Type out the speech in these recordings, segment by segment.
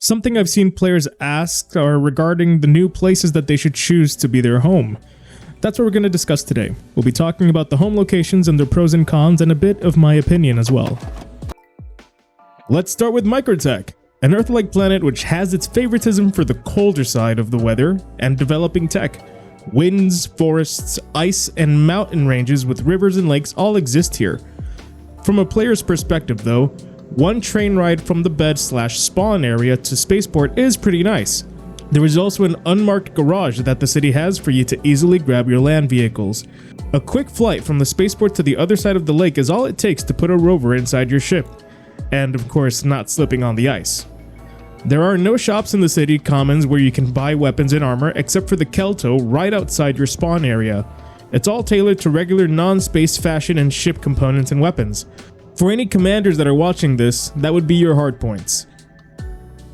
Something I've seen players ask are regarding the new places that they should choose to be their home. That's what we're going to discuss today. We'll be talking about the home locations and their pros and cons and a bit of my opinion as well. Let's start with Microtech, an Earth-like planet which has its favoritism for the colder side of the weather and developing tech. Winds, forests, ice, and mountain ranges with rivers and lakes all exist here. From a player's perspective though, one train ride from the bed/spawn area to spaceport is pretty nice. There is also an unmarked garage that the city has for you to easily grab your land vehicles. A quick flight from the spaceport to the other side of the lake is all it takes to put a rover inside your ship. And of course, not slipping on the ice. There are no shops in the city commons where you can buy weapons and armor except for the Kelto right outside your spawn area. It's all tailored to regular non-space fashion and ship components and weapons. For any commanders that are watching this, that would be your hard points.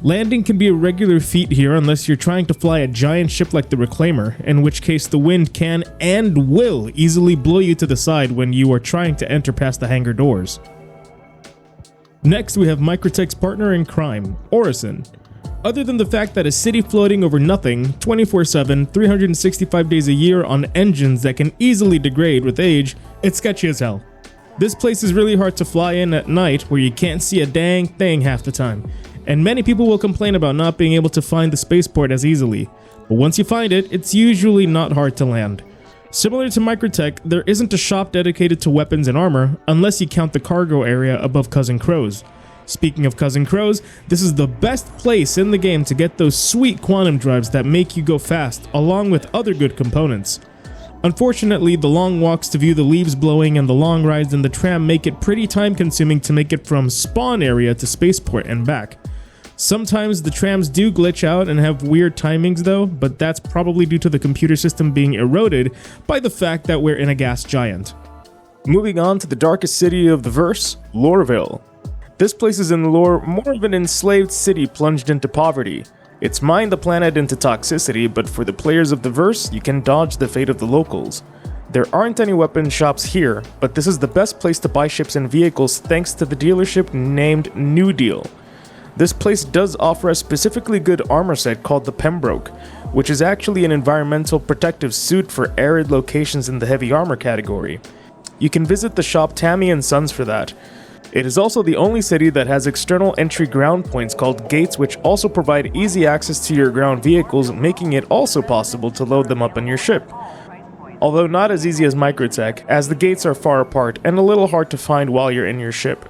Landing can be a regular feat here unless you're trying to fly a giant ship like the Reclaimer, in which case the wind can and will easily blow you to the side when you are trying to enter past the hangar doors. Next, we have Microtech's partner in crime, Orison. Other than the fact that a city floating over nothing, 24/7, 365 days a year on engines that can easily degrade with age, it's sketchy as hell. This place is really hard to fly in at night where you can't see a dang thing half the time, and many people will complain about not being able to find the spaceport as easily, but once you find it, it's usually not hard to land. Similar to Microtech, there isn't a shop dedicated to weapons and armor, unless you count the cargo area above Cousin Crow's. Speaking of Cousin Crow's, this is the best place in the game to get those sweet quantum drives that make you go fast, along with other good components. Unfortunately, the long walks to view the leaves blowing and the long rides in the tram make it pretty time consuming to make it from spawn area to spaceport and back. Sometimes the trams do glitch out and have weird timings though, but that's probably due to the computer system being eroded by the fact that we're in a gas giant. Moving on to the darkest city of the verse, Lville. This place is in lore more of an enslaved city plunged into poverty. It's mined the planet into toxicity, but for the players of the verse, you can dodge the fate of the locals. There aren't any weapon shops here, but this is the best place to buy ships and vehicles thanks to the dealership named New Deal. This place does offer a specifically good armor set called the Pembroke, which is actually an environmental protective suit for arid locations in the heavy armor category. You can visit the shop Tammy & Sons for that. It is also the only city that has external entry ground points called gates, which also provide easy access to your ground vehicles, making it also possible to load them up on your ship. Although not as easy as Microtech, as the gates are far apart and a little hard to find while you're in your ship.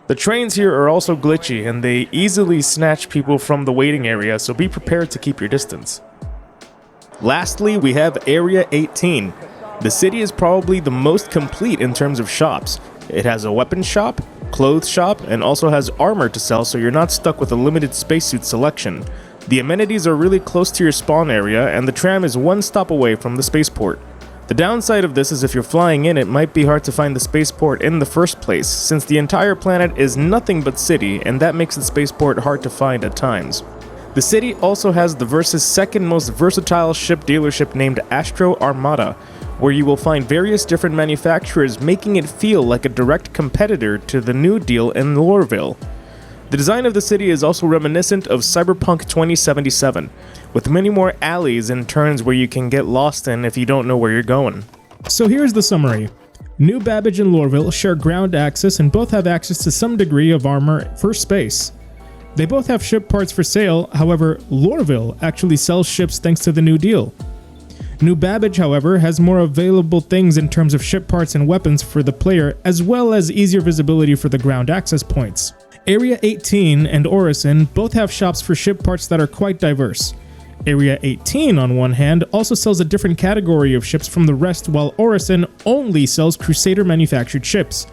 The trains here are also glitchy and they easily snatch people from the waiting area, so be prepared to keep your distance. Lastly, we have Area 18. The city is probably the most complete in terms of shops. It has a weapons shop, clothes shop, and also has armor to sell, so you're not stuck with a limited spacesuit selection. The amenities are really close to your spawn area, and the tram is one stop away from the spaceport. The downside of this is if you're flying in, it might be hard to find the spaceport in the first place, since the entire planet is nothing but city, and that makes the spaceport hard to find at times. The city also has the Verse's second most versatile ship dealership named Astro Armada, where you will find various different manufacturers, making it feel like a direct competitor to the New Deal in Lville. The design of the city is also reminiscent of Cyberpunk 2077, with many more alleys and turns where you can get lost in if you don't know where you're going. So here's the summary. New Babbage and Lville share ground access and both have access to some degree of armor for space. They both have ship parts for sale, however, Lville actually sells ships thanks to the New Deal. New Babbage, however, has more available things in terms of ship parts and weapons for the player, as well as easier visibility for the ground access points. Area 18 and Orison both have shops for ship parts that are quite diverse. Area 18, on one hand, also sells a different category of ships from the rest, while Orison only sells Crusader manufactured ships.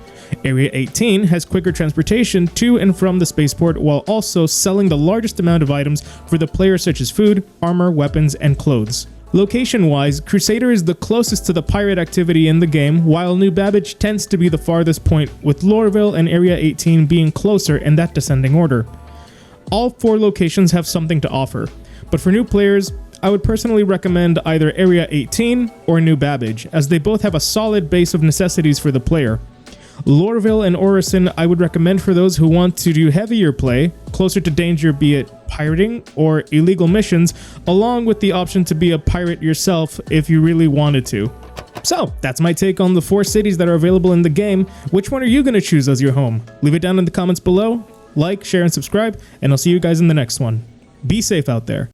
Area 18 has quicker transportation to and from the spaceport, while also selling the largest amount of items for the player, such as food, armor, weapons, and clothes. Location-wise, Crusader is the closest to the pirate activity in the game, while New Babbage tends to be the farthest point, with Lville and Area 18 being closer in that descending order. All four locations have something to offer, but for new players, I would personally recommend either Area 18 or New Babbage, as they both have a solid base of necessities for the player. Lville and Orison I would recommend for those who want to do heavier play, closer to danger, be it pirating or illegal missions, along with the option to be a pirate yourself if you really wanted to. So, that's my take on the 4 cities that are available in the game. Which one are you going to choose as your home? Leave it down in the comments below, like, share, and subscribe, and I'll see you guys in the next one. Be safe out there.